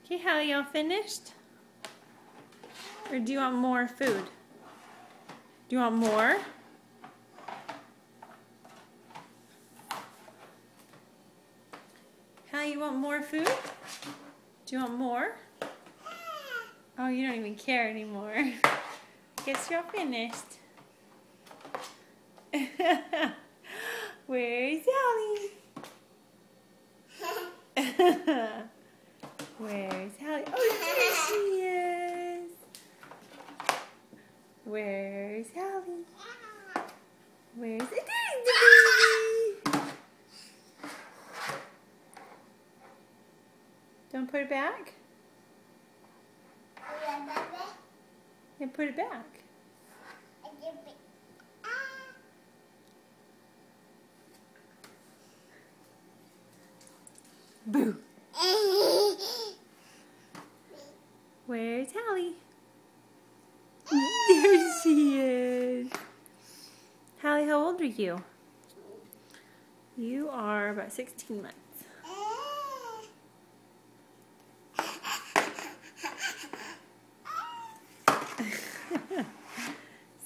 Okay, Hallie, y'all finished? Or do you want more food? Do you want more? Hallie, you want more food? Do you want more? Oh, you don't even care anymore. Guess you're all finished. Where's Hallie? Where's Hallie? Oh, there she is. Where's Hallie? Where's the baby? Don't put it back? Yeah, put it back. Boo. Where's Hallie? There she is. Hallie, how old are you? You are about 16 months.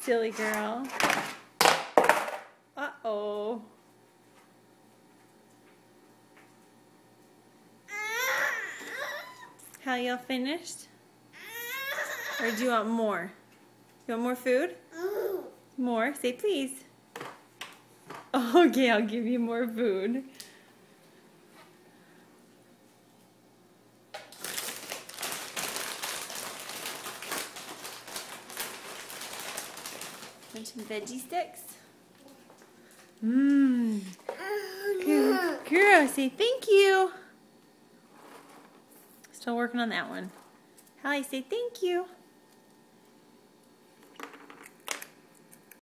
Silly girl. Uh-oh. Hallie, y'all finished? Or do you want more? You want more food? More? Say please. Okay, I'll give you more food. Want some veggie sticks? Mmm. Girl, say thank you. Still working on that one. Hallie, say thank you.